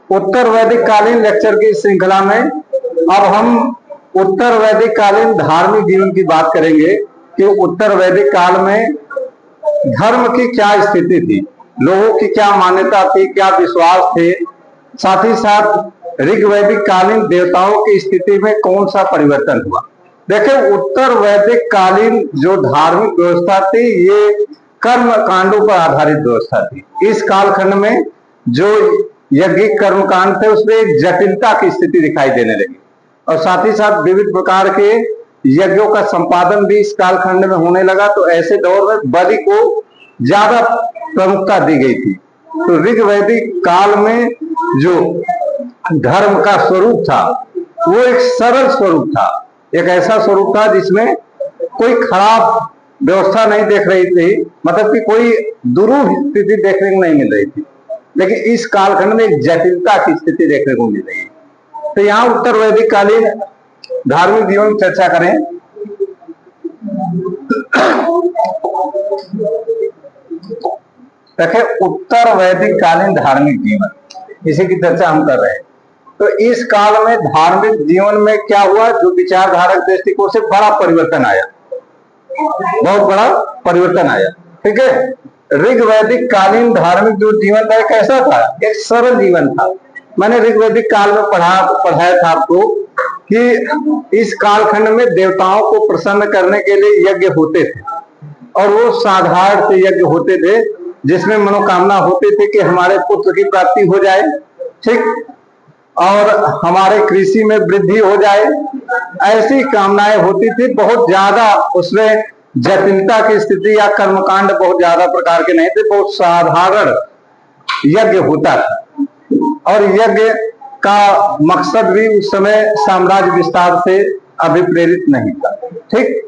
उत्तर वैदिक कालीन लेक्चर की श्रृंखला में अब हम उत्तर वैदिक कालीन धार्मिक जीवन की बात करेंगे कि उत्तर वैदिक काल में धर्म की क्या स्थिति थी, लोगों की क्या मान्यता थी, क्या विश्वास थे, साथ ही साथ ऋग वैदिक कालीन देवताओं की स्थिति में कौन सा परिवर्तन हुआ। देखिए, उत्तर वैदिक कालीन जो धार्मिक व्यवस्था थी ये कर्म कांडों पर आधारित व्यवस्था थी। इस कालखंड में जो यज्ञिक कर्म कांड थे उसमें एक जटिलता की स्थिति दिखाई देने लगी और साथ ही साथ विविध प्रकार के यज्ञों का संपादन भी इस कालखंड में होने लगा। तो ऐसे दौर में बलि को ज्यादा प्रमुखता दी गई थी। तो ऋग वैदिक काल में जो धर्म का स्वरूप था वो एक सरल स्वरूप था, एक ऐसा स्वरूप था जिसमें कोई खराब व्यवस्था नहीं देख रही थी, मतलब कि कोई दुरूह स्थिति देखने को नहीं मिल रही थी। लेकिन इस कालखंड में एक जटिलता की स्थिति देखने को मिल रही है। तो यहाँ उत्तर वैदिक कालीन धार्मिक जीवन की चर्चा करें। देखिए, उत्तर वैदिक कालीन धार्मिक जीवन, इसी की चर्चा हम कर रहे हैं। तो इस काल में धार्मिक जीवन में क्या हुआ, जो विचारधारक दृष्टिकोण से बड़ा परिवर्तन आया, बहुत बड़ा परिवर्तन आया। ठीक है, ऋग वैदिक कालीन धार्मिक जो जीवन था कैसा था, एक सरल जीवन था। मैंने ऋग वैदिक काल में पढ़ाया था आपको कि इस कालखंड में देवताओं को प्रसन्न करने के लिए यज्ञ होते थे और वो साधारण से यज्ञ होते थे जिसमें मनोकामना होती थी कि हमारे पुत्र की प्राप्ति हो जाए, ठीक, और हमारे कृषि में वृद्धि हो जाए, ऐसी कामनाएं होती थी। बहुत ज्यादा उसमें जटिलता की स्थिति या कर्मकांड बहुत ज्यादा प्रकार के नहीं थे, बहुत साधारण यज्ञ होता था और यज्ञ का मकसद भी उस समय साम्राज्य विस्तार से अभिप्रेरित नहीं था। ठीक,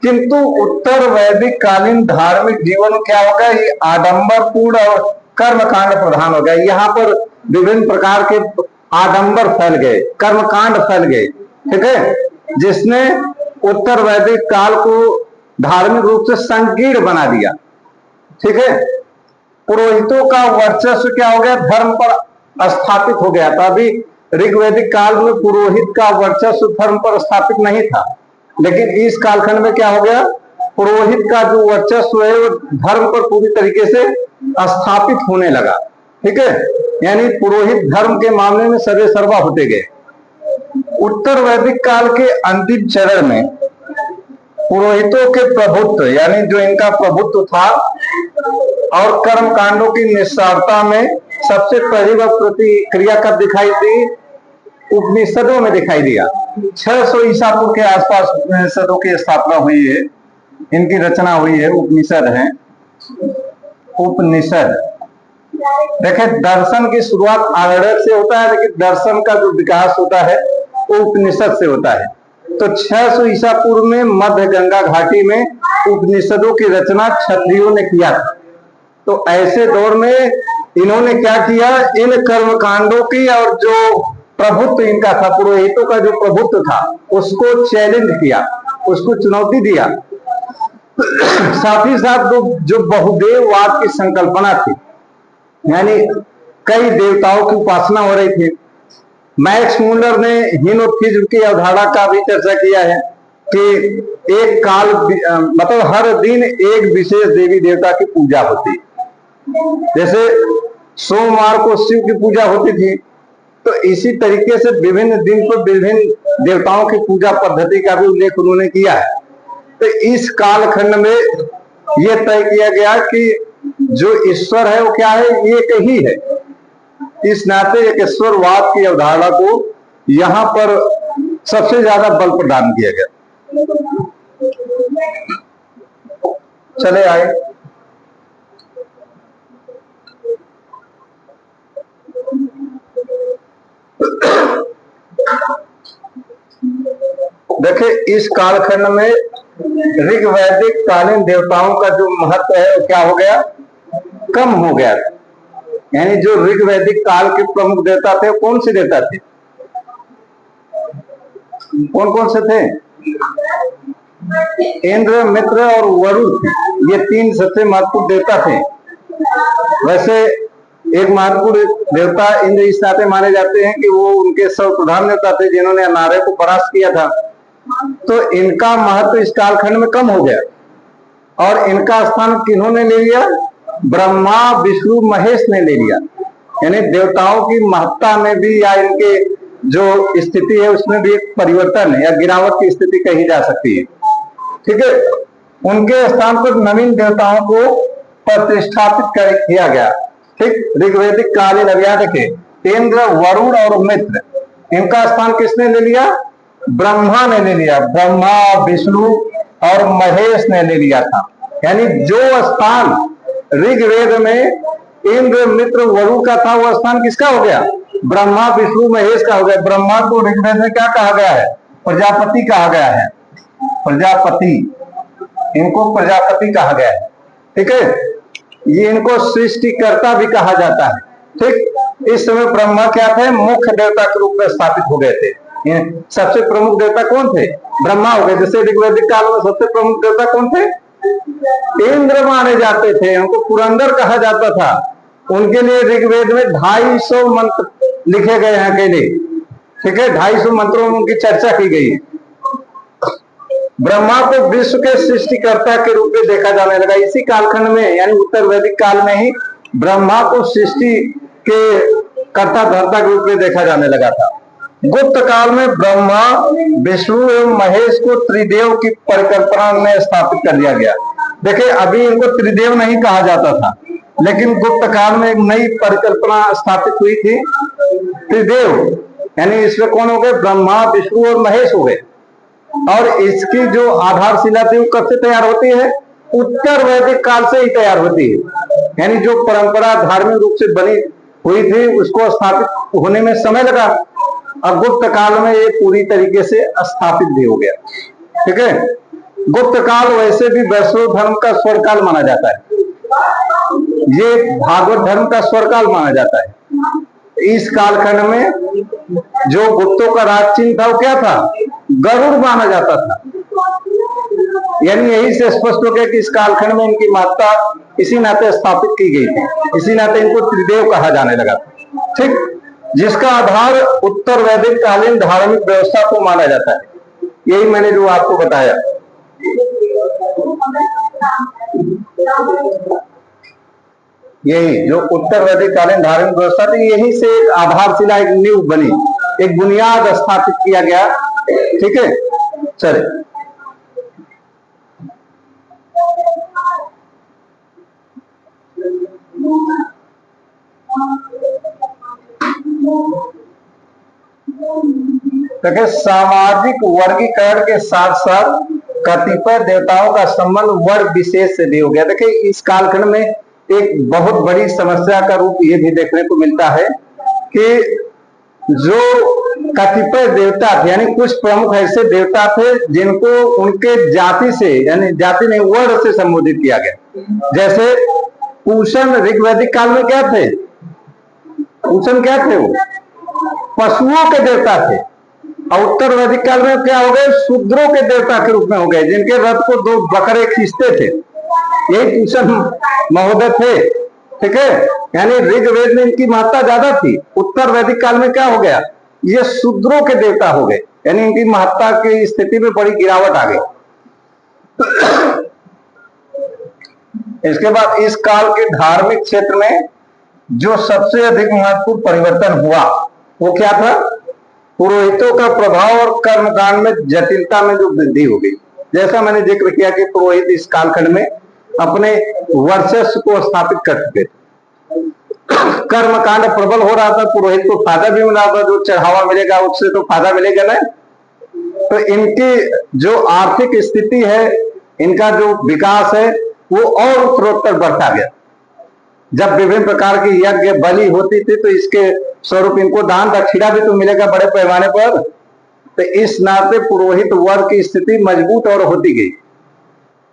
किंतु उत्तर वैदिक कालीन धार्मिक जीवन क्या होगा, ये आडंबरपूर्ण और कर्मकांड प्रधान हो गया। यहाँ पर विभिन्न प्रकार के आडंबर फैल गए, कर्मकांड फैल गए। ठीक है, जिसने उत्तर वैदिक काल को धार्मिक रूप से संकीर्ण बना दिया। ठीक है, पुरोहितों का वर्चस्व क्या हो गया, धर्म पर स्थापित हो गया था। अभी ऋग्वैदिक काल में पुरोहित का वर्चस्व धर्म पर स्थापित नहीं था, लेकिन इस कालखंड में क्या हो गया, पुरोहित का जो वर्चस्व है वो धर्म पर पूरी तरीके से स्थापित होने लगा। ठीक है, यानी पुरोहित धर्म के मामले में सर्वे सर्वा होते गए। उत्तर वैदिक काल के अंतिम चरण में पुरोहितों के प्रभुत्व, यानी जो इनका प्रभुत्व था और कर्म कांडों की निस्सारता में सबसे पहली बार प्रतिक्रिया कब दिखाई दी, उपनिषदों में दिखाई दिया। 600 ईसा पूर्व के आसपास उपनिषदों की स्थापना हुई है, इनकी रचना हुई है। उपनिषद है, उपनिषद। देखिए, दर्शन की शुरुआत आर्डर से होता है, लेकिन दर्शन का जो विकास होता है वो उपनिषद से होता है। तो 600 ईसा पूर्व में मध्य गंगा घाटी में उपनिषदों की रचना क्षत्रियों ने किया था। तो ऐसे दौर में इन्होंने क्या किया, इन कर्मकांडों की और जो प्रभुत्व इनका था, पुरोहितों का जो प्रभुत्व था उसको चैलेंज किया, उसको चुनौती दिया। साथ ही साथ जो बहुदेववाद की संकल्पना थी, यानी कई देवताओं की उपासना हो रही थी। मैक्स मूलर ने हीनोथिज्म की अवधारणा का भी चर्चा किया है कि एक काल मतलब हर दिन एक विशेष देवी देवता की पूजा होती। जैसे सोमवार को शिव की पूजा होती थी, तो इसी तरीके से विभिन्न दिन पर विभिन्न देवताओं की पूजा पद्धति का भी उल्लेख उन्होंने किया है। तो इस कालखंड में यह तय किया गया कि जो ईश्वर है वो क्या है, एक ही है। इस नाते एक ईश्वरवाद की अवधारणा को यहां पर सबसे ज्यादा बल प्रदान किया गया। चले आए, देखिए, इस कालखंड में ऋग वैदिक कालीन देवताओं का जो महत्व है वो क्या हो गया, कम हो गया। यानी जो ऋग वैदिक काल के प्रमुख देवता थे, कौन से देवता थे, कौन कौन से थे, इंद्र, मित्र और वरुण, ये तीन सबसे महत्वपूर्ण देवता थे। वैसे एक महत्वपूर्ण देवता इंद्र इस नाते माने जाते हैं कि वो उनके सर्वप्रधान देवता थे जिन्होंने अनार्य को परास्त किया था। तो इनका महत्व इस कालखंड में कम हो गया और इनका स्थान किन्होंने ले लिया? ब्रह्मा विष्णु महेश ने ले लिया। यानी देवताओं की महत्ता में भी या इनके जो स्थिति है उसमें भी एक परिवर्तन या गिरावट की स्थिति कही जा सकती है। ठीक है, उनके स्थान पर नवीन देवताओं को प्रतिष्ठापित किया गया। ठीक, ऋग्वेदिक कालीन अभियान देखे इंद्र, वरुण और मित्र, इनका स्थान किसने ले लिया? ब्रह्मा ने ले लिया। ब्रह्मा विष्णु और महेश ने ले लिया था। यानी जो स्थान ऋग्वेद में इंद्र मित्र वरुण का था वो स्थान किसका हो गया? ब्रह्मा विष्णु महेश का हो गया। ब्रह्मा को ऋग्वेद में क्या कहा गया है? प्रजापति कहा गया है। प्रजापति, इनको प्रजापति कहा गया है। ठीक है, ये इनको सृष्टिकर्ता भी कहा जाता है। ठीक, इस समय ब्रह्मा क्या थे? मुख्य देवता के रूप में स्थापित हो गए थे। सबसे प्रमुख देवता कौन थे? ब्रह्मा हो गए। जैसे ऋग्वेदिक काल में सबसे प्रमुख देवता कौन थे? इंद्र माने जाते थे, उनको पुरंदर कहा जाता था। उनके लिए ऋग्वेद में 250 मंत्र लिखे गए हैं अकेले। ठीक है, 250 मंत्रों में उनकी चर्चा की गई है। ब्रह्मा को विश्व के सृष्टिकर्ता के रूप में देखा जाने लगा इसी कालखंड में, यानी उत्तर वैदिक काल में ही ब्रह्मा को सृष्टि के कर्ता धर्ता के रूप में देखा जाने लगा था। गुप्त काल में ब्रह्मा विष्णु एवं महेश को त्रिदेव की परिकल्पना में स्थापित कर दिया गया। देखिए, अभी इनको त्रिदेव नहीं कहा जाता था, लेकिन गुप्त काल में एक नई परिकल्पना स्थापित हुई थी, त्रिदेव। यानी इसमें कौन हो गए? ब्रह्मा विष्णु और महेश हो गए। और इसकी जो आधारशिला थी वो कब से तैयार होती है? उत्तर वैदिक काल से ही तैयार होती है। यानी जो परंपरा धार्मिक रूप से बनी हुई थी उसको स्थापित होने में समय लगा। अब गुप्त काल में ये पूरी तरीके से स्थापित भी हो गया। ठीक है, गुप्त काल वैसे भी वैष्णव धर्म का स्वर्ण काल माना जाता है। ये भागवत धर्म का स्वर्ण काल माना जाता है। इस कालखंड में जो गुप्तों का राज चिन्ह था वो क्या था? गरुड़ माना जाता था। यानी यही से स्पष्ट हो गया कि इस कालखंड में इनकी महत्ता इसी नाते स्थापित की गई थी, इसी नाते इनको त्रिदेव कहा जाने लगा। ठीक, जिसका आधार उत्तर वैदिक कालीन धार्मिक व्यवस्था को माना जाता है। यही मैंने जो आपको बताया। यही जो उत्तर वैदिक कालीन धार्मिक व्यवस्था थी, यही से एक आधारशिला, एक नींव बनी, एक बुनियाद स्थापित किया गया। ठीक है, चलिए देखिए, सामाजिक वर्गीकरण के साथ साथ कतिपय देवताओं का संबंध वर्ग विशेष से भी हो गया। देखिए, इस कालखंड में एक बहुत बड़ी समस्या का रूप ये भी देखने को मिलता है कि जो कतिपय देवता थे, यानी कुछ प्रमुख ऐसे देवता थे जिनको उनके जाति से, यानी जाति नहीं वर्ण से संबोधित किया गया। जैसे पूषण ऋग्वैदिक काल में क्या थे? पूषण क्या थे? वो पशुओं के देवता थे। और उत्तर वैदिक काल में क्या हो गए? शूद्रों के देवता के रूप में हो गए, जिनके रथ को 2 बकरे खींचते थे। यही पूषण महोदय थे। ठीक है, यानी ऋग्वेद में इनकी महत्ता ज्यादा थी। उत्तर वैदिक काल में क्या हो गया? ये शूद्रों के देवता हो गए, यानी इनकी महत्ता की स्थिति में बड़ी गिरावट आ गई। इसके बाद इस काल के धार्मिक क्षेत्र में जो सबसे अधिक महत्वपूर्ण परिवर्तन हुआ वो क्या था? पुरोहितों का प्रभाव और कर्मकांड में जटिलता में जो वृद्धि हो गई। जैसा मैंने जिक्र किया कि पुरोहित इस कालखंड में अपने वर्चस्व को स्थापित कर चुके थे। कर्मकांड प्रबल हो रहा था, पुरोहित को फायदा भी मिल रहा था, जो चढ़ावा मिलेगा उससे तो फायदा मिलेगा ना। तो इनकी जो आर्थिक स्थिति है, इनका जो विकास है वो और उत्तरोत्तर बढ़ता गया। जब विभिन्न प्रकार की यज्ञ बलि होती थी तो इसके स्वरूप इनको दान दक्षिणा भी तो मिलेगा बड़े पैमाने पर। तो इस नाते पुरोहित वर्ग की स्थिति मजबूत और होती गई।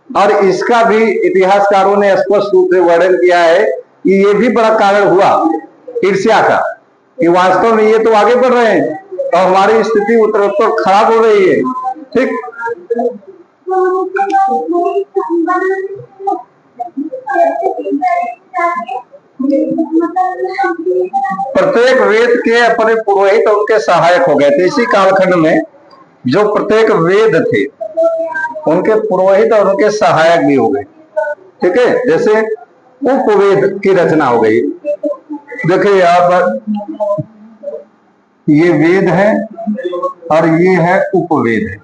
और इसका भी इतिहासकारों ने स्पष्ट रूप से वर्णन किया है कि ये भी बड़ा कारण हुआ ईर्ष्या का, कि वास्तव में ये तो आगे बढ़ रहे हैं और हमारी स्थिति उत्तरोत्तर खराब हो रही है। ठीक, प्रत्येक वेद के अपने पुरोहित और उनके सहायक हो गए थे। इसी कालखंड में जो प्रत्येक वेद थे उनके पुरोहित और उनके सहायक भी हो गए। ठीक है, जैसे उपवेद की रचना हो गई। देखिए यहाँ पर ये वेद है और ये है उपवेद है।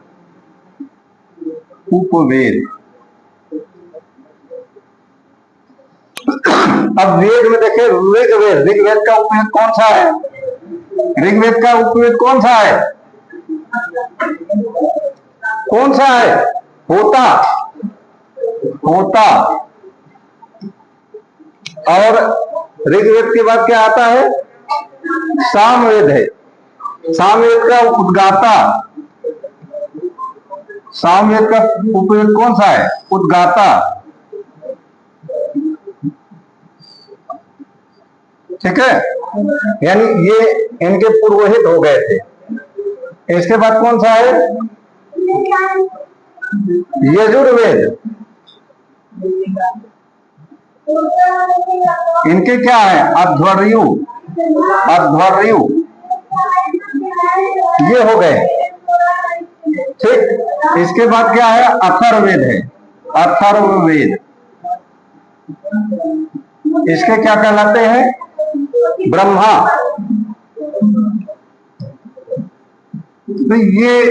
उपवेद, अब वेद में देखिए ऋग्वेद, ऋग्वेद का उपवेद कौन सा है? ऋग्वेद का उपवेद कौन सा है? कौन सा है? होता, होता। और ऋग्वेद के बाद क्या आता है? सामवेद है। सामवेद का उद्गाता, सामवेद का उपवेद कौन सा है? उद्गाता। ठीक है, यानी ये इनके पुरोहित हो गए थे। इसके बाद कौन सा है? यजुर्वेद। इनके क्या है? अध्वर्यु, अध्वर्यु ये हो गए। ठीक, इसके बाद क्या है? अथर्ववेद है, अथर्ववेद। इसके क्या कहलाते हैं? ब्रह्मा। तो ये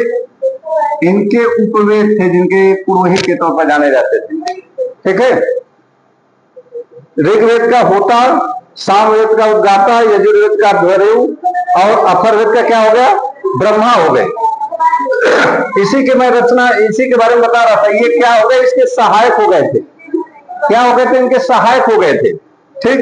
इनके उपवेद थे जिनके पुरोहित के तौर पर जाने जाते थे। ठीक है, ऋग्वेद का होता, सामवेद का उद्गाता, यजुर्वेद का अध्वर्यु और अथर्ववेद का क्या हो गया? ब्रह्मा हो गए। इसी के मैं रचना, इसी के बारे में बता रहा था। ये क्या हो गए? इसके सहायक हो गए थे। क्या हो गए थे? इनके सहायक हो गए थे। ठीक,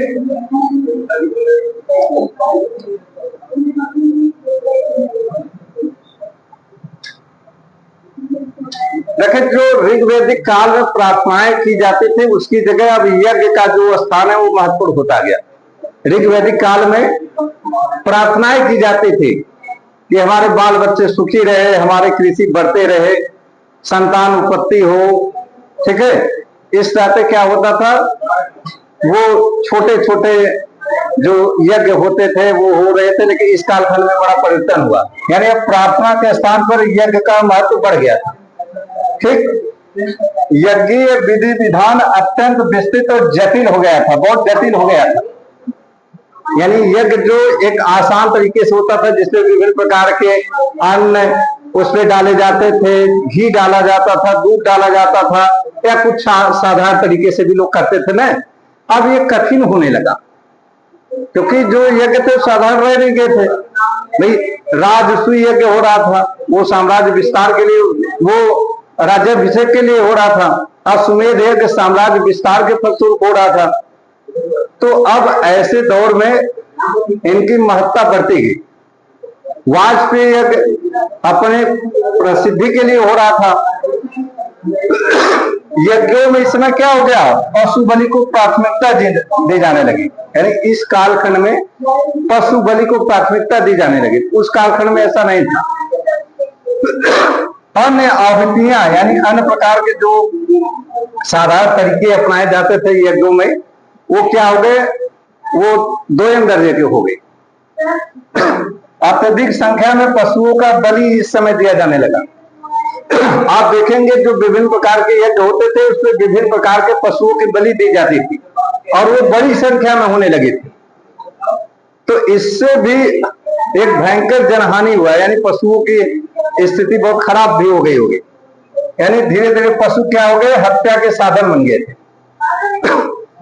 देखिए जो ऋग्वैदिक काल में प्रार्थनाएं की जाती थी उसकी जगह अब यज्ञ का जो स्थान है वो महत्वपूर्ण होता गया। ऋग्वैदिक काल में प्रार्थनाएं की जाती थी कि हमारे बाल बच्चे सुखी रहे, हमारे कृषि बढ़ते रहे, संतान उत्पत्ति हो। ठीक है, इस तरह से क्या होता था? वो छोटे छोटे जो यज्ञ होते थे वो हो रहे थे, लेकिन इस कालखंड में बड़ा परिवर्तन हुआ। यानी अब प्रार्थना के स्थान पर यज्ञ का महत्व बढ़ गया था। ठीक, यज्ञीय विधि विधान अत्यंत विस्तृत और जटिल हो गया था, बहुत जटिल हो गया था। यानी यज्ञ जो एक आसान तरीके से होता था जिसमें विभिन्न प्रकार के अन्न उसमें डाले जाते थे, घी डाला जाता था, दूध डाला जाता था, या कुछ साधारण तरीके से भी लोग करते थे ना। अब ये कठिन होने लगा क्योंकि जो यज्ञ थे साधारण रह नहीं गए थे। भाई राजसूय यज्ञ हो रहा था, वो साम्राज्य विस्तार के लिए, वो राज्याभिषेक के लिए हो रहा था। अश्वमेध यज्ञ साम्राज्य विस्तार के फलस्वरूप हो रहा था। तो अब ऐसे दौर में इनकी महत्ता बढ़ती गई। वाजपेयी यज्ञ अपने प्रसिद्धि के लिए हो रहा था। यज्ञों में इस समय क्या हो गया? पशु बलि को प्राथमिकता दी जाने लगी। यानी इस कालखंड में पशु बलि को प्राथमिकता दी जाने लगी। उस कालखंड में ऐसा नहीं था। अन्य आहुतियां यानी अन्य प्रकार के जो साधारण तरीके अपनाए जाते थे यज्ञों में, वो क्या हो गए? वो दोयम दर्जे के हो गए। अत्यधिक संख्या में पशुओं का बलि इस समय दिया जाने लगा। आप देखेंगे जो विभिन्न प्रकार के यज्ञ होते थे उसमें विभिन्न प्रकार के पशुओं की बलि दी जाती थी और वो बड़ी संख्या में होने लगी थी। तो इससे भी एक भयंकर जनहानि हुआ, यानी पशुओं की स्थिति बहुत खराब भी हो गई होगी। यानी धीरे धीरे पशु क्या हो गए? हत्या के साधन बन गए थे।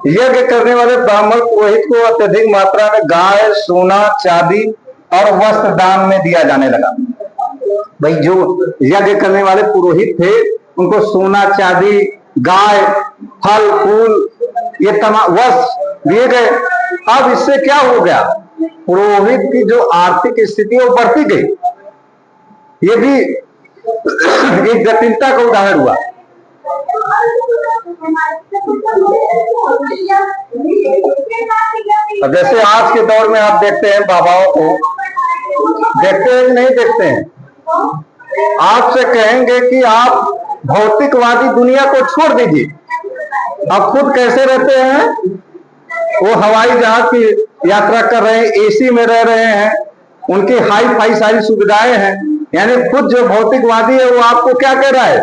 यज्ञ करने वाले ब्राह्मण पुरोहित को अत्यधिक मात्रा में गाय, सोना, चांदी और वस्त्र दान में दिया जाने लगा। भाई जो यज्ञ करने वाले पुरोहित थे उनको सोना, चांदी, गाय, फल फूल, ये तमाम वस्त्र दिए गए। अब इससे क्या हो गया? पुरोहित की जो आर्थिक स्थिति वो बढ़ती गई। ये भी एक जटिलता का उदाहरण हुआ। अब जैसे आज के दौर में आप देखते हैं बाबाओं को, देखते हैं नहीं देखते हैं, आपसे कहेंगे कि आप भौतिकवादी दुनिया को छोड़ दीजिए, आप खुद कैसे रहते हैं? वो हवाई जहाज की यात्रा कर रहे हैं, एसी में रह रहे हैं, उनकी हाई फाई सारी सुविधाएं हैं। यानी खुद जो भौतिकवादी है वो आपको क्या कह रहा है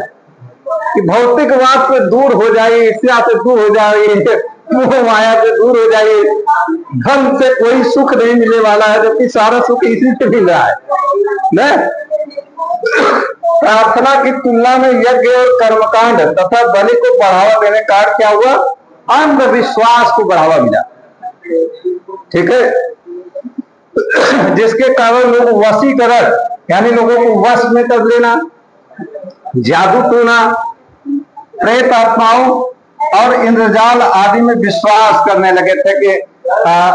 कि भौतिकवाद से दूर हो जाइए, ईर्ष्या से दूर हो जाइए, मोह माया से दूर हो जाइए, धन से कोई सुख नहीं मिलने वाला है, जबकि सारा सुख इसी से मिल रहा है न? प्रार्थना की तुलना में यज्ञ और कर्मकांड तथा बलि को बढ़ावा देने का क्या हुआ? अंधविश्वास को बढ़ावा मिला। ठीक है, जिसके कारण लोग वशीकरण यानी लोगों को वश में कर लेना, जादू टोना, प्रेत आत्माओं और इंद्रजाल आदि में विश्वास करने लगे थे कि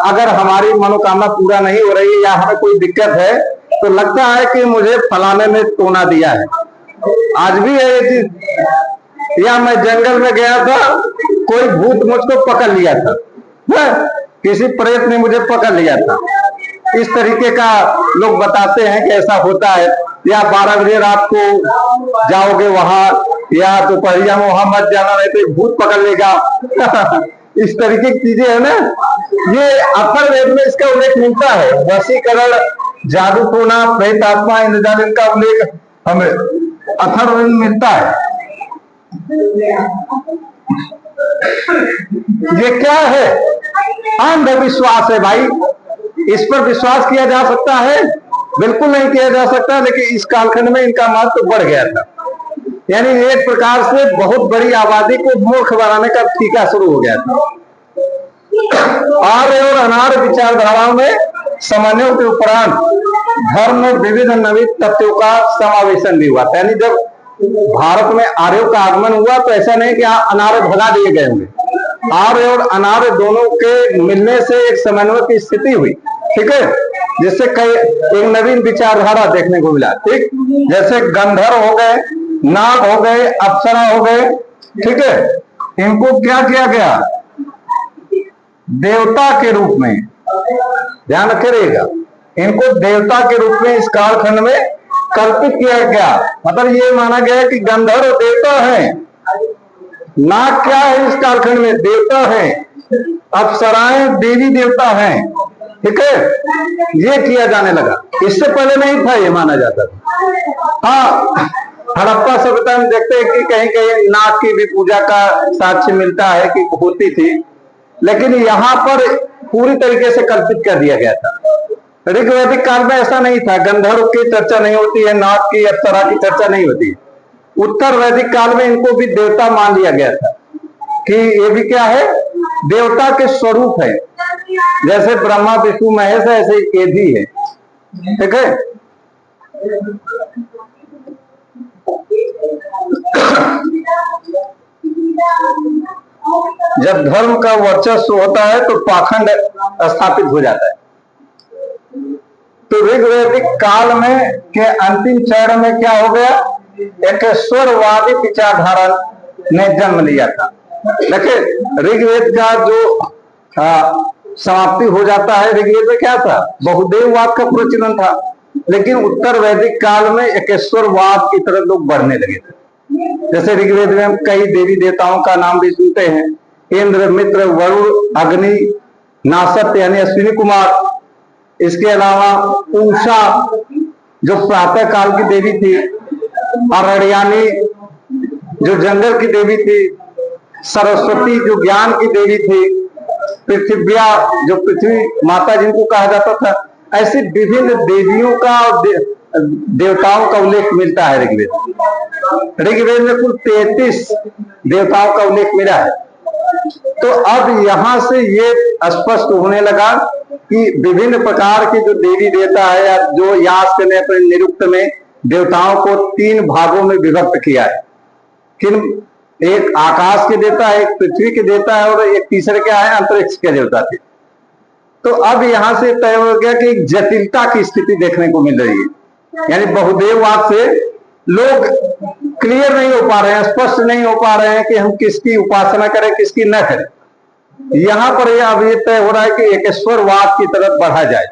अगर हमारी मनोकामना पूरा नहीं हो रही है या हमें कोई दिक्कत है तो लगता है कि मुझे फलाने ने टोना दिया है। आज भी है ये चीज। या मैं जंगल में गया था, कोई भूत मुझको पकड़ लिया था, किसी प्रेत ने मुझे पकड़ लिया था। इस तरीके का लोग बताते हैं कि ऐसा होता है। या 12 बजे रात को जाओगे वहां, या दोपहरिया में वहां मत जाना, नहीं तो भूत पकड़ लेगा। इस तरीके की चीजें है ना, ये अथर्ववेद में इसका उल्लेख मिलता है। वशीकरण, जादू टोना, प्रेत आत्मा, इंद्रजाल, इनका उल्लेख हमें अथर्ववेद में मिलता है। ये क्या है? अंधविश्वास है भाई। इस पर विश्वास किया जा सकता है? बिल्कुल नहीं किया जा सकता। लेकिन इस कालखंड में इनका महत्व बढ़ गया था। यानी एक प्रकार से बहुत बड़ी आबादी को मूर्ख बनाने का टीका शुरू हो गया था। आर्य और अनार्य विचारधाराओं में समन्वय के उपरांत धर्म में विविध नवीन तत्वों का समावेशन भी हुआ। यानी जब भारत में आर्यों का आगमन हुआ तो ऐसा नहीं कि अनार्य भगा दिए गए होंगे। आर्य और अनार्य दोनों के मिलने से एक समन्वय की स्थिति हुई। ठीक है, जिससे कई एक नवीन विचारधारा देखने को मिला। ठीक, जैसे गंधर्व हो गए, नाग हो गए, अप्सरा हो गए। ठीक है, इनको क्या किया गया? देवता के रूप में, ध्यान रखिएगा, इनको देवता के रूप में इस कालखंड में कल्पित किया गया। मतलब ये माना गया कि गंधर्व देवता है, नाग क्या है इस कालखंड में? देवता है, अप्सराएं देवी देवता हैं। ठीक है, ये किया जाने लगा। इससे पहले नहीं था ये माना जाता था। हाँ, हड़प्पा सभ्यता में देखते हैं कि कहीं कहीं नाग की भी पूजा का साक्ष्य मिलता है कि होती थी, लेकिन यहाँ पर पूरी तरीके से कल्पित कर दिया गया था। ऋग्वैदिक काल में ऐसा नहीं था। गंधर्व की चर्चा नहीं होती है, नाग की, अप्सरा की चर्चा नहीं होती है। उत्तर वैदिक काल में इनको भी देवता मान लिया गया था कि ये भी क्या है? देवता के स्वरूप है। जैसे ब्रह्मा विष्णु महेश है, ऐसे ये भी है। ठीक है, जब धर्म का वर्चस्व होता है तो पाखंड स्थापित हो जाता है। तो ऋग्वैदिक काल में के अंतिम चरण में क्या हो गया? एक ईश्वरवादी विचारधारा ने जन्म लिया था। देखिए, ऋग्वेद का जो समाप्ति हो जाता है, ऋग्वेद में क्या था? बहुदेववाद का प्रचलन था। लेकिन उत्तर वैदिक काल में एकेश्वरवाद की तरफ लोग बढ़ने लगे थे। जैसे ऋग्वेद में हम कई देवी देवताओं का नाम भी सुनते हैं, इंद्र, मित्र, वरुण, अग्नि, नासत यानी अश्विनी कुमार, इसके अलावा उषा जो प्रातः काल की देवी थी, अरण्यानी जो जंगल की देवी थी, सरस्वती जो ज्ञान की देवी थी, पृथ्व्या जो पृथ्वी माता जिनको कहा जाता था। ऐसी विभिन्न देवियों का और देवताओं का उल्लेख मिलता है ऋग्वेद। ऋग्वेद में कुल 33 देवताओं का उल्लेख मिला है। तो अब यहां से ये स्पष्ट होने लगा कि विभिन्न प्रकार की जो देवी देवता है, या जो यास्क ने अपने निरुक्त में देवताओं को 3 भागों में विभक्त किया है। किन? एक आकाश के देवता है, एक पृथ्वी के देवता है, और एक तीसरे क्या है? अंतरिक्ष के देवता थे। तो अब यहां से तय हो गया कि एक जटिलता की स्थिति देखने को मिल रही है। यानी बहुदेववाद से लोग क्लियर नहीं हो पा रहे हैं, स्पष्ट नहीं हो पा रहे हैं कि हम किसकी उपासना करें, किसकी न करें। यहां पर यह अब ये तय हो रहा है कि एक ईश्वरवाद की तरफ बढ़ा जाए।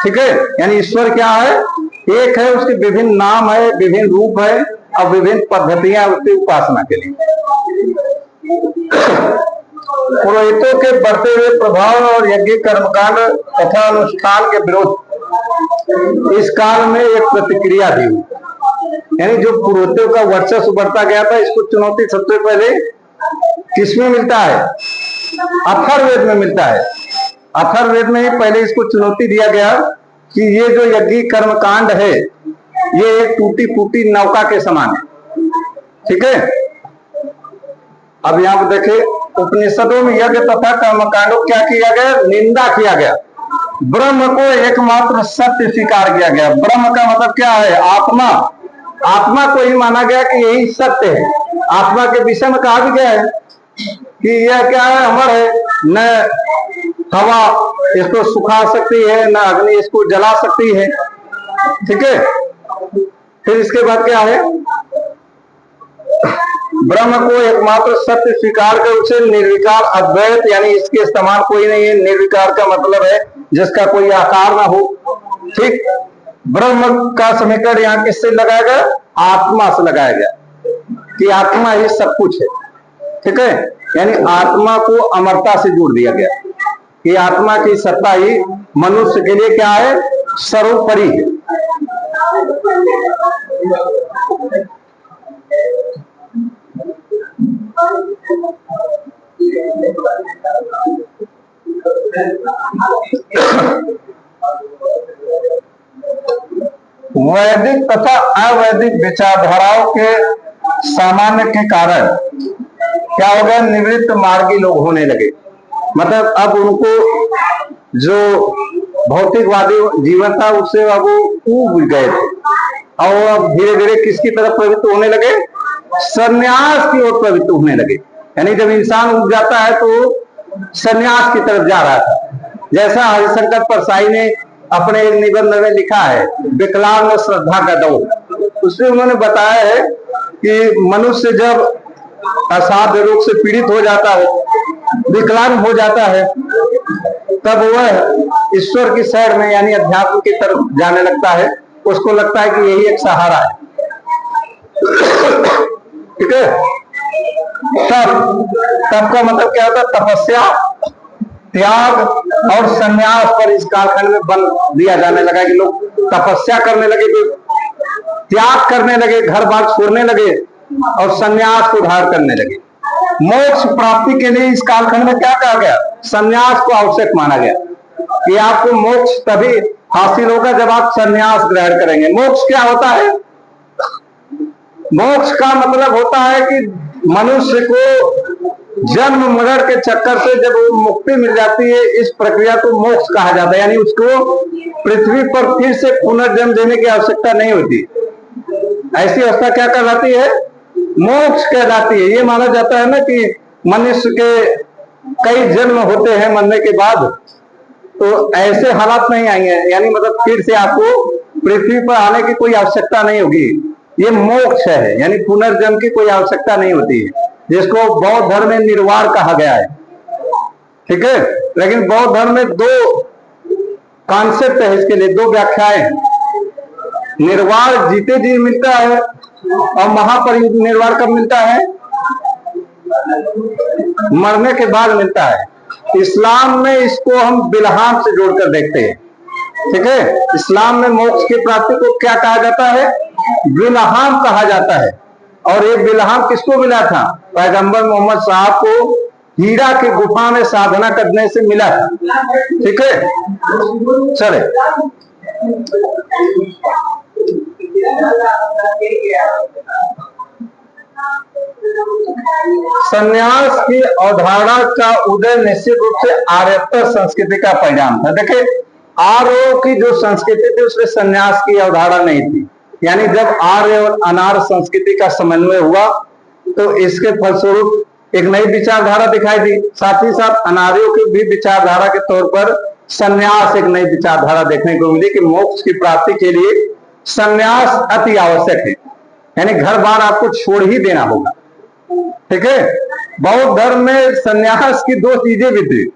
ठीक है, यानी ईश्वर क्या है? एक है, उसके विभिन्न नाम है, विभिन्न रूप है और विभिन्न पद्धतियां उसकी उपासना के लिए। पुरोहितों के बढ़ते हुए प्रभाव और यज्ञ कर्मकांड तथा अनुष्ठान के विरोध इस काल में एक प्रतिक्रिया दी। यानी जो पुरोहितों का वर्चस्व बढ़ता गया था, इसको चुनौती सबसे पहले किसमें मिलता है? अथर्ववेद में मिलता है। अथर्ववेद में ही पहले इसको चुनौती दिया गया कि ये जो यज्ञ कर्मकांड है ये एक टूटी फूटी नौका के समान है। ठीक है, अब यहां पर देखे उपनिषदों में यज्ञ तथा कर्मकांडों क्या किया गया? निंदा किया गया। ब्रह्म को एकमात्र सत्य स्वीकार किया गया। ब्रह्म का मतलब क्या है? आत्मा। आत्मा को ही माना गया कि यही सत्य है। आत्मा के विषय में कहा भी गया है कि यह क्या है? अमर है, न हवा इसको सुखा सकती है, न अग्नि इसको जला सकती है। ठीक है, फिर इसके बाद क्या है? ब्रह्म को एकमात्र सत्य स्वीकार कर उसे निर्विकार अद्वैत, यानी इसके समान कोई नहीं है। निर्विकार का मतलब है जिसका कोई आकार ना हो। ठीक, ब्रह्म का समीकरण यहाँ किससे लगाया गया? आत्मा से लगाया गया कि आत्मा ही सब कुछ है। ठीक है, यानी आत्मा को अमरता से जोड़ दिया गया कि आत्मा की सत्ता ही मनुष्य के लिए क्या है? सर्वोपरि है। वैदिक तथा अवैदिक विचारधाराओं के सामान्य के कारण क्या हो गया? निवृत्त मार्गी लोग होने लगे। मतलब अब उनको जो भौतिकवादी जीवन था उससे अब वो ऊब गए थे और अब धीरे धीरे किसकी तरफ प्रवृत्त होने लगे? संन्यास की ओर प्रवृत्त होने लगे। यानी जब इंसान उब जाता है तो संन्यास की तरफ जा रहा था। जैसा हरिशंकर परसाई ने अपने एक निबंध में लिखा है, विकलांग श्रद्धा का दौर, उसमें उन्होंने बताया है कि मनुष्य जब असाध्य रोग से पीड़ित हो जाता है, विकलांग हो जाता है, तब वह ईश्वर की शरण में यानी अध्यात्म की तरफ जाने लगता है। उसको लगता है कि यही एक सहारा है। ठीक है, तब का मतलब क्या होता है? तपस्या, त्याग और संन्यास पर इस कालखंड में बल दिया जाने लगा कि लोग तपस्या करने लगे, त्याग करने लगे, घर बार छोड़ने लगे और संन्यास को धारण करने लगे। मोक्ष प्राप्ति के लिए इस कालखंड में क्या कहा गया? संन्यास को आवश्यक माना गया कि आपको मोक्ष तभी हासिल होगा जब आप संन्यास ग्रहण करेंगे। मोक्ष क्या होता है? मोक्ष का मतलब होता है कि मनुष्य को जन्म मरण के चक्कर से जब मुक्ति मिल जाती है, इस प्रक्रिया को मोक्ष कहा जाता है। यानी उसको पृथ्वी पर फिर से पुनर्जन्म देने की आवश्यकता नहीं होती। ऐसी अवस्था क्या कहलाती है? मोक्ष कहलाती है। ये माना जाता है ना कि मनुष्य के कई जन्म होते हैं मरने के बाद, तो ऐसे हालात नहीं आएंगे। यानी मतलब फिर से आपको पृथ्वी पर आने की कोई आवश्यकता नहीं होगी। ये मोक्ष है, यानी पुनर्जन्म की कोई आवश्यकता नहीं होती है, जिसको बौद्ध धर्म में निर्वाण कहा गया है। ठीक है, लेकिन बौद्ध धर्म में दो कॉन्सेप्ट है इसके लिए, दो व्याख्याएं। निर्वाण जीते जी मिलता है और महापरिनिर्वाण कब मिलता है? मरने के बाद मिलता है। इस्लाम में इसको हम बिल्हाम से जोड़कर देखते हैं। ठीक है, इस्लाम में मोक्ष की प्राप्ति को क्या कहा जाता है? बिल्हाम कहा जाता है। और ये बिल्हाम किसको मिला था? पैगंबर मोहम्मद साहब को हीरा की गुफा में साधना करने से मिला था। ठीक है, चले संन्यास की अवधारणा का उदय निश्चित रूप से आर्यत्तर संस्कृति का परिणाम था। देखिए, आर्यों की जो संस्कृति थी उसमें संन्यास की अवधारणा नहीं थी। यानी जब आर्य और अनार्य संस्कृति का समन्वय हुआ तो इसके फलस्वरूप एक नई विचारधारा दिखाई दी। साथ ही साथ अनार्यों की भी विचारधारा के तौर पर संन्यास एक नई विचारधारा देखने को मिली कि मोक्ष की प्राप्ति के लिए संन्यास अति आवश्यक है। यानी घर बार आपको छोड़ ही देना होगा। ठीक है, बौद्ध धर्म में संन्यास की दो चीजें भी थी।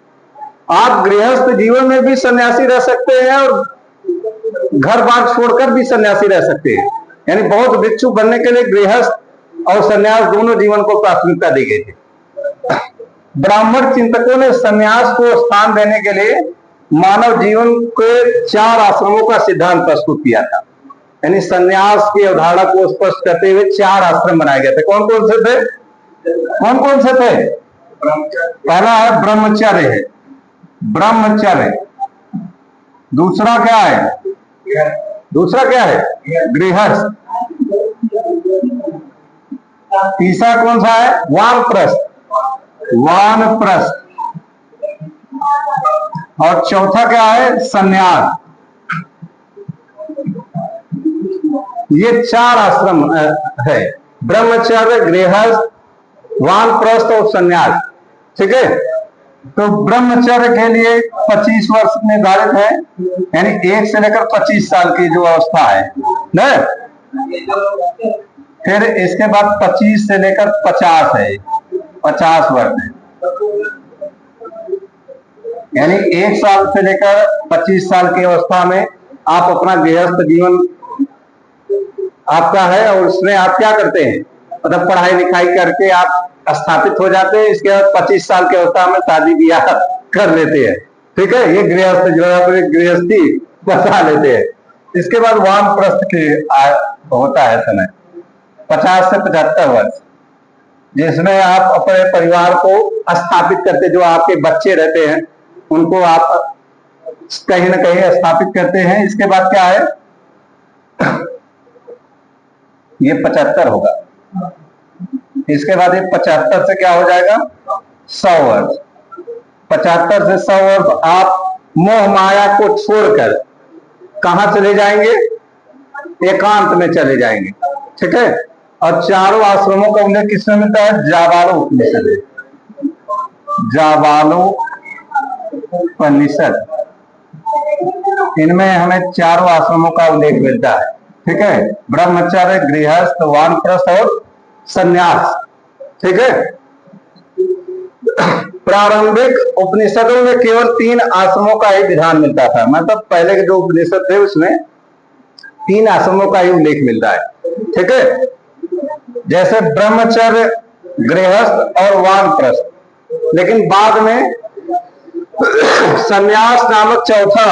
आप गृहस्थ जीवन में भी सन्यासी रह सकते हैं और घर बार छोड़कर भी सन्यासी रह सकते हैं। यानी बौद्ध भिक्षु बनने के लिए गृहस्थ और सन्यास दोनों जीवन को प्राथमिकता दी गई थी। ब्राह्मण चिंतकों ने संन्यास को स्थान देने के लिए मानव जीवन के 4 आश्रमों का सिद्धांत प्रस्तुत किया था। यानी संन्यास की अवधारणा को स्पष्ट करते हुए 4 आश्रम बनाए गए थे। कौन कौन से थे? कौन कौन से थे? पहला है ब्रह्मचर्य है, ब्रह्मचर्य। दूसरा क्या है? दूसरा क्या है? गृहस्थ। तीसरा कौन सा है? वानप्रस्थ, वानप्रस्थ। और चौथा क्या है? संन्यास। ये 4 आश्रम है, ब्रह्मचर्य, गृहस्थ, वानप्रस्थ और संन्यास। ठीक है। तो ब्रह्मचर्य के लिए 25 वर्ष निर्धारित है, यानी 1 से लेकर 25 साल की जो अवस्था है न। फिर इसके बाद 25 से लेकर 50 है, 50 वर्ष है। यानी 1 साल से लेकर 25 साल की अवस्था में आप अपना गृहस्थ जीवन आपका है, और उसमें आप क्या करते हैं? मतलब पढ़ाई लिखाई करके आप स्थापित हो जाते हैं। इसके बाद 25 साल की अवस्था में शादी ब्याह कर लेते हैं। ठीक है, ये गृहस्थ जो है अपनी गृहस्थी बसा लेते हैं। इसके बाद वानप्रस्थ के होता है समय 50 से 75 वर्ष, जिसमें आप अपने परिवार को स्थापित करते, जो आपके बच्चे रहते हैं उनको आप कहीं ना कहीं स्थापित करते हैं। इसके बाद क्या है? ये 75 होगा। इसके बाद ये 75 से क्या हो जाएगा? 100 वर्ष। 75 से 100 वर्ष आप मोह माया को छोड़कर कहां चले जाएंगे? एकांत में चले जाएंगे। ठीक है। और 4 आश्रमों का उल्लेख किसमें मिलता है? जाबालो उपनिषद, जाबालो उपनिषद। इनमें हमें 4 आश्रमों का उल्लेख मिलता है। ठीक है, ब्रह्मचर्य, गृहस्थ, वानप्रस्थ और संन्यास। ठीक है। प्रारंभिक उपनिषदों में केवल 3 आश्रमों का ही विधान मिलता था। मतलब पहले के जो उपनिषद थे उसमें 3 आश्रमों का ही उल्लेख मिल रहा है। ठीक है, जैसे ब्रह्मचर्य, गृहस्थ और वानप्रस्थ। लेकिन बाद में संन्यास नामक चौथा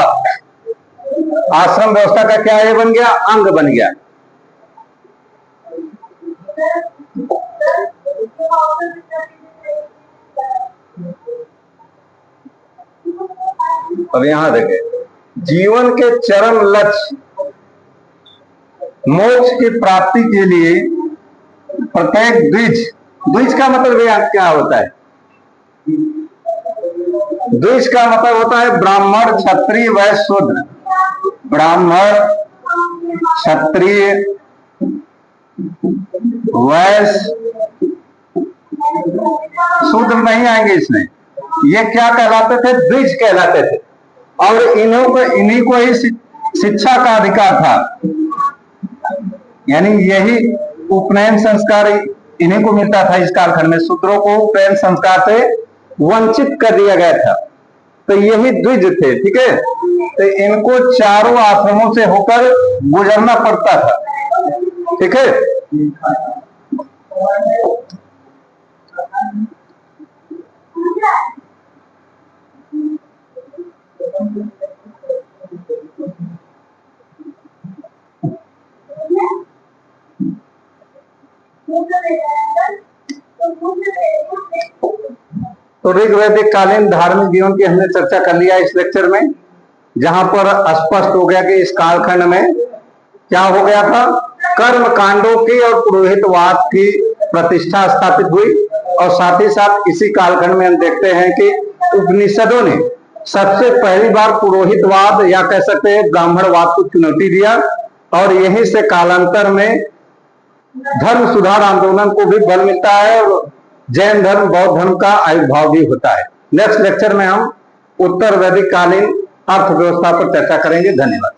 आश्रम व्यवस्था का क्या ये बन गया? अंग बन गया। अब यहां देखें, जीवन के चरम लक्ष्य मोक्ष की प्राप्ति के लिए प्रत्येक द्विज, द्विज का मतलब यहां क्या होता है? द्विज का मतलब होता है ब्राह्मण, क्षत्रिय, वैश्य, शूद्र। ब्राह्मण, क्षत्रिय, वैश्य, शूद्र नहीं आएंगे इसमें। ये क्या कहलाते थे? द्विज कहलाते थे। और इन्हीं को ही शिक्षा का अधिकार था। यानी यही उपनयन संस्कार इन्हीं को मिलता था इस कालखंड में। शूद्रों को उपनयन संस्कार से वंचित कर दिया गया था। तो यही द्विज थे। ठीक है, तो इनको 4 आश्रमों से होकर गुजरना पड़ता था। ठीक है। तो ऋग्वैदिक कालीन धार्मिक जीवन की हमने चर्चा कर लिया इस लेक्चर में, जहां पर स्पष्ट हो गया कि इस कालखंड में क्या हो गया था? कर्म कांडों की और पुरोहितवाद की प्रतिष्ठा स्थापित हुई। और साथ ही साथ इसी कालखंड में हम देखते हैं कि उपनिषदों ने सबसे पहली बार पुरोहितवाद या कह सकते हैं ब्राह्मणवाद को चुनौती दिया। और यहीं से कालांतर में धर्म सुधार आंदोलन को भी बल मिलता है और जैन धर्म, बौद्ध धर्म का आविर्भाव भी होता है। नेक्स्ट लेक्चर में हम उत्तर वैदिक कालीन अर्थव्यवस्था पर चर्चा करेंगे। धन्यवाद।